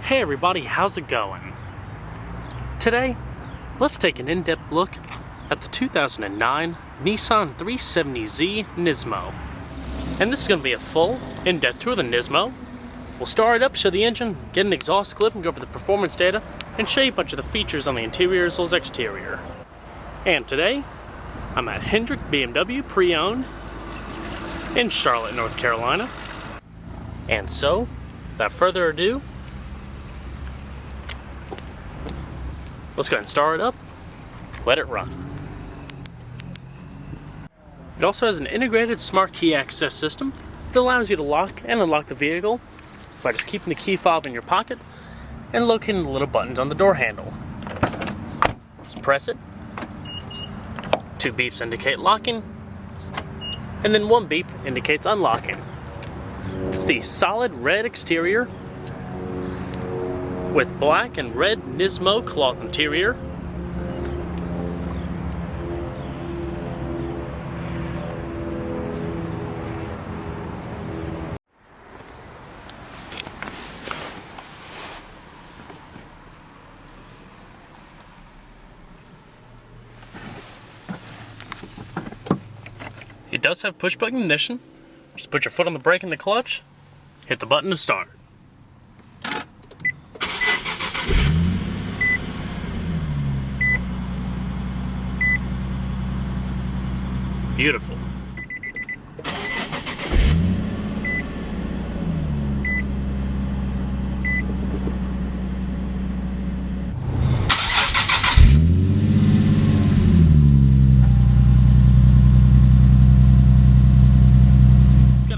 Hey everybody, how's it going? Today, let's take an in-depth look at the 2009 Nissan 370Z NISMO. And this is going to be a full, in-depth tour of the NISMO. We'll start it up, show the engine, get an exhaust clip, and go over the performance data, and show you a bunch of the features on the interior as well as exterior. And today, I'm at Hendrick BMW Pre-Owned in Charlotte, North Carolina. And so, without further ado, let's go ahead and start it up, let it run. It also has an integrated smart key access system that allows you to lock and unlock the vehicle by just keeping the key fob in your pocket and locating the little buttons on the door handle. Just press it. 2 beeps indicate locking, and then 1 beep indicates unlocking. It's the solid red exterior with black and red NISMO cloth interior. It does have push button ignition. Just put your foot on the brake and the clutch, hit the button to start. Beautiful.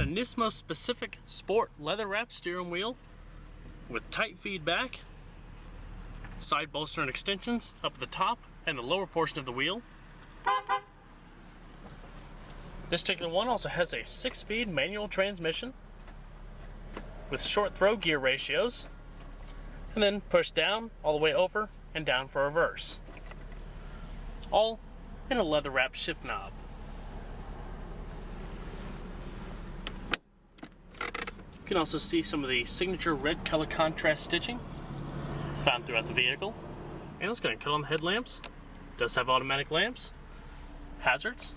NISMO specific sport leather wrapped steering wheel with tight feedback, side bolstering extensions up at the top and the lower portion of the wheel. This particular one also has a 6-speed manual transmission with short throw gear ratios, and then push down all the way over and down for reverse, all in a leather wrapped shift knob. You can also see some of the signature red color contrast stitching found throughout the vehicle. And let's go ahead and cut on the headlamps. It does have automatic lamps, hazards.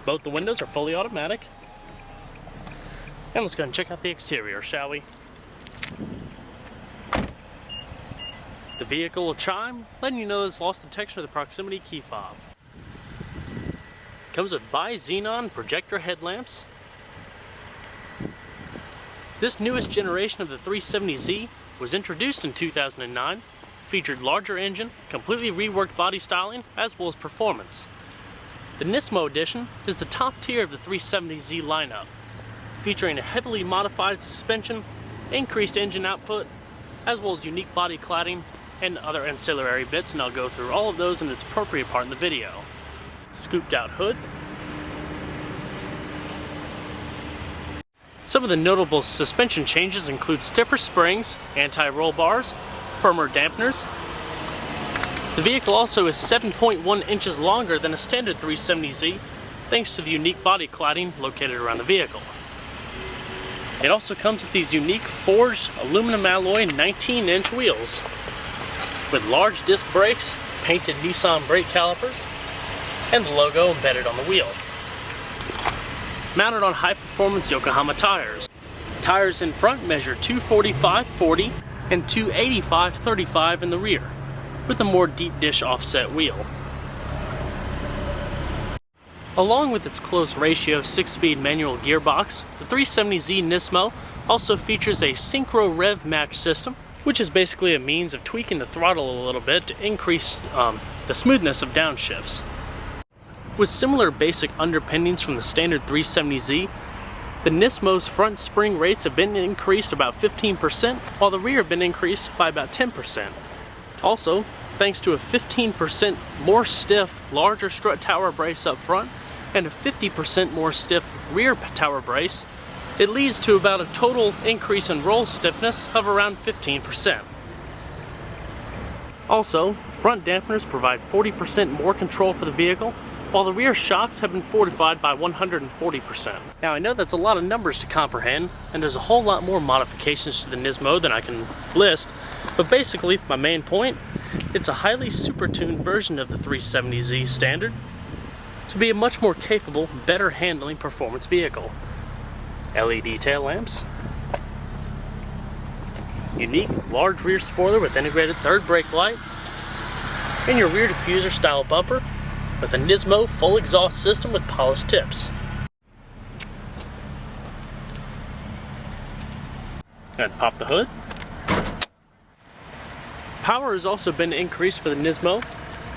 Both the windows are fully automatic. And let's go ahead and check out the exterior, shall we? The vehicle will chime, letting you know it's lost detection of the proximity key fob. It comes with bi-xenon projector headlamps. This newest generation of the 370Z was introduced in 2009, featured larger engine, completely reworked body styling, as well as performance. The NISMO edition is the top tier of the 370Z lineup, featuring a heavily modified suspension, increased engine output, as well as unique body cladding and other ancillary bits, and I'll go through all of those in its appropriate part in the video. Scooped out hood. Some of the notable suspension changes include stiffer springs, anti-roll bars, firmer dampeners. The vehicle also is 7.1 inches longer than a standard 370Z, thanks to the unique body cladding located around the vehicle. It also comes with these unique forged aluminum alloy 19-inch wheels with large disc brakes, painted Nissan brake calipers, and the logo embedded on the wheel. Mounted on high-performance Yokohama tires. Tires in front measure 245/40 and 285/35 in the rear, with a more deep dish offset wheel. Along with its close ratio 6-speed manual gearbox, the 370Z NISMO also features a Synchro Rev Max system, which is basically a means of tweaking the throttle a little bit to increase the smoothness of downshifts. With similar basic underpinnings from the standard 370Z, the NISMO's front spring rates have been increased about 15%, while the rear have been increased by about 10%. Also, thanks to a 15% more stiff, larger strut tower brace up front, and a 50% more stiff rear tower brace, it leads to about a total increase in roll stiffness of around 15%. Also, front dampeners provide 40% more control for the vehicle, while the rear shocks have been fortified by 140%. Now I know that's a lot of numbers to comprehend, and there's a whole lot more modifications to the Nismo than I can list, but basically my main point, it's a highly super-tuned version of the 370Z standard to be a much more capable, better handling performance vehicle. LED tail lamps, unique large rear spoiler with integrated third brake light, and your rear diffuser style bumper with a Nismo full exhaust system with polished tips. And pop the hood. Power has also been increased for the Nismo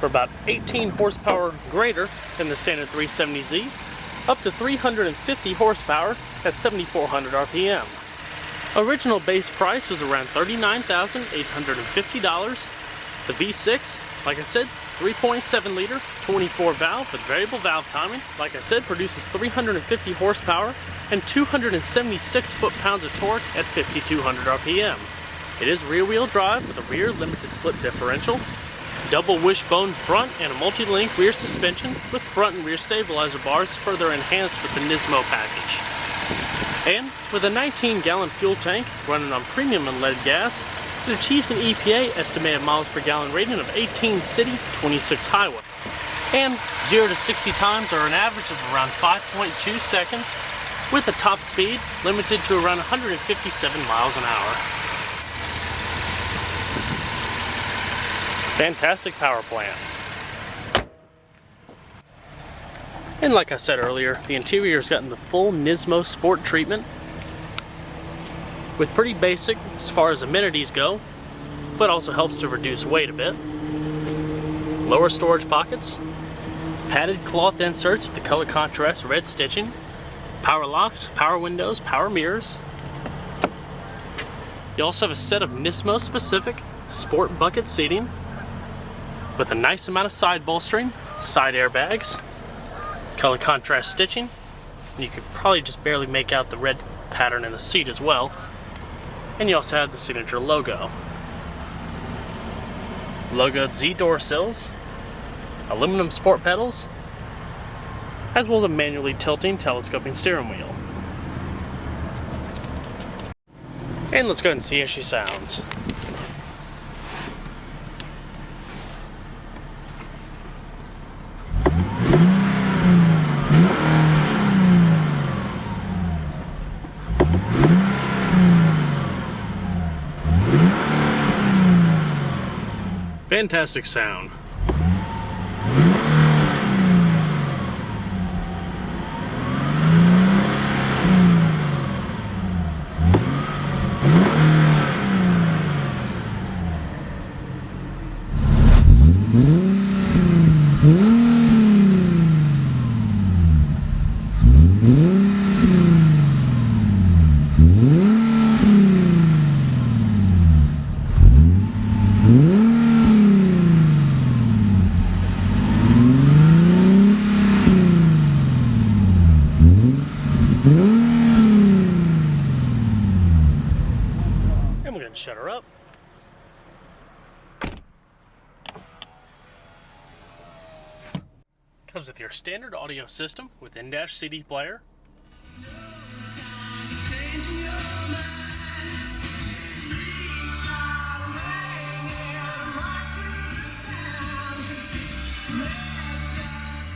for about 18 horsepower greater than the standard 370Z, up to 350 horsepower at 7,400 RPM. Original base price was around $39,850. The V6, like I said, 3.7 liter, 24 valve with variable valve timing. Like I said, produces 350 horsepower and 276 foot-pounds of torque at 5,200 RPM. It is rear-wheel drive with a rear limited slip differential, double wishbone front, and a multi-link rear suspension with front and rear stabilizer bars further enhanced with the Nismo package. And with a 19-gallon fuel tank running on premium unleaded gas, it achieves an EPA estimated miles per gallon rating of 18 city, 26 highway. And 0 to 60 times are an average of around 5.2 seconds, with the top speed limited to around 157 miles an hour. Fantastic power plant. And like I said earlier, the interior has gotten the full Nismo Sport treatment with pretty basic as far as amenities go, but also helps to reduce weight a bit. Lower storage pockets, padded cloth inserts with the color contrast red stitching, power locks, power windows, power mirrors. You also have a set of Nismo specific sport bucket seating with a nice amount of side bolstering, side airbags, color contrast stitching. You could probably just barely make out the red pattern in the seat as well. And you also have the signature logo. Logoed Z door sills, aluminum sport pedals, as well as a manually tilting telescoping steering wheel. And let's go ahead and see how she sounds. Fantastic sound. Shut her up. Comes with your standard audio system with in-dash CD player,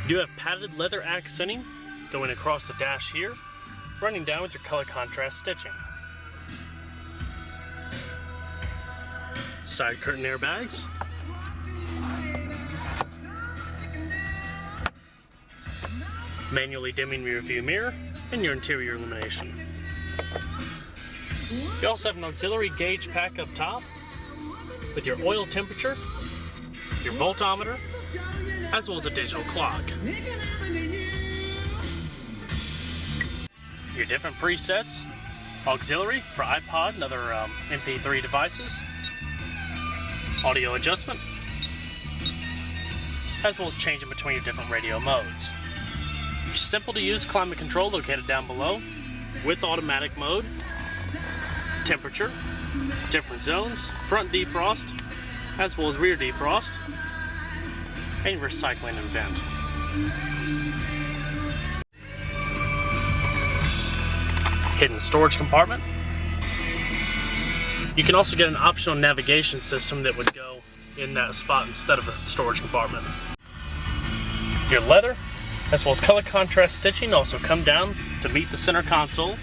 you have padded leather accenting going across the dash here, running down with your color contrast stitching. Side curtain airbags, manually dimming rear view mirror, and your interior illumination. You also have an auxiliary gauge pack up top with your oil temperature, your voltometer, as well as a digital clock. Your different presets, auxiliary for iPod and other MP3 devices, audio adjustment, as well as changing between your different radio modes. Your simple to use climate control located down below with automatic mode, temperature, different zones, front defrost, as well as rear defrost, and recycling and vent. Hidden storage compartment. You can also get an optional navigation system that would go in that spot instead of a storage compartment. Your leather, as well as color contrast stitching, also come down to meet the center console.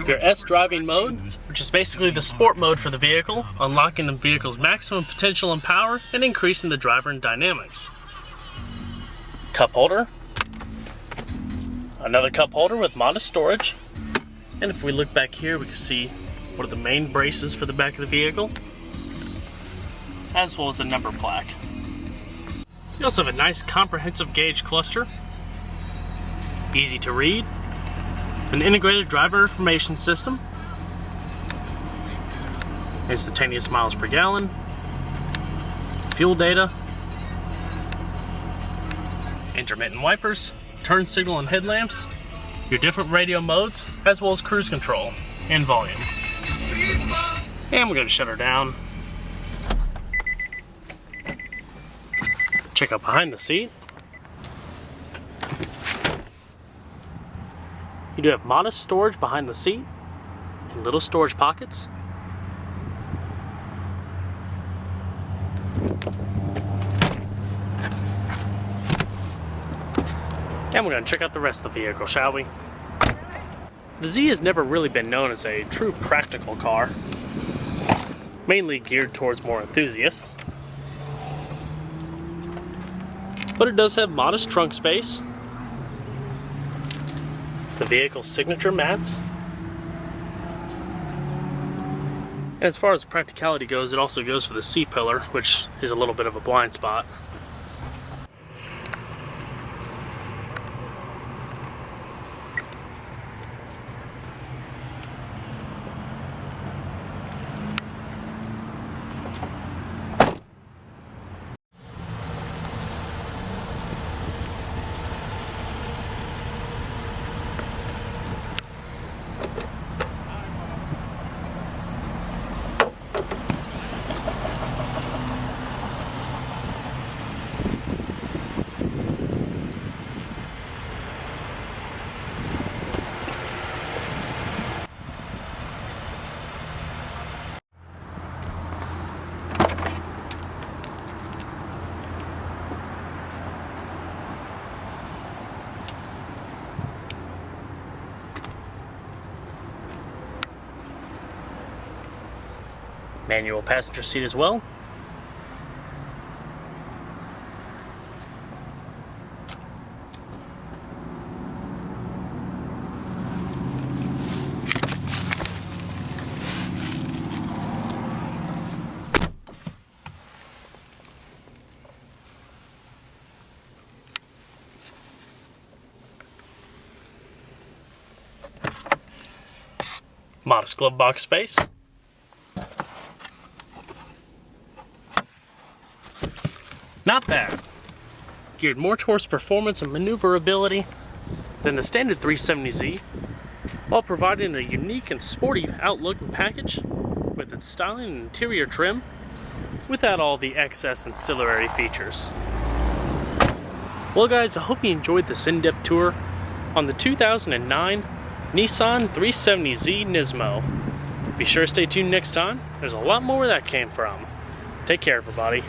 Your S driving mode, which is basically the sport mode for the vehicle, unlocking the vehicle's maximum potential and power and increasing the driver and dynamics. Cup holder. Another cup holder with modest storage. And if we look back here, we can see one of the main braces for the back of the vehicle, as well as the number plaque. You also have a nice comprehensive gauge cluster, easy to read, an integrated driver information system, instantaneous miles per gallon, fuel data, intermittent wipers, turn signal and headlamps, your different radio modes, as well as cruise control and volume. And we're going to shut her down. Check out behind the seat. You do have modest storage behind the seat and little storage pockets. And we're going to check out the rest of the vehicle, shall we? The Z has never really been known as a true practical car, mainly geared towards more enthusiasts. But it does have modest trunk space. It's the vehicle's signature mats. And as far as practicality goes, it also goes for the C-pillar, which is a little bit of a blind spot. Manual passenger seat as well. Modest glove box space. Not bad. Geared more towards performance and maneuverability than the standard 370Z, while providing a unique and sporty outlook and package with its styling and interior trim without all the excess ancillary features. Well guys, I hope you enjoyed this in-depth tour on the 2009 Nissan 370Z NISMO. Be sure to stay tuned next time. There's a lot more where that came from. Take care, everybody.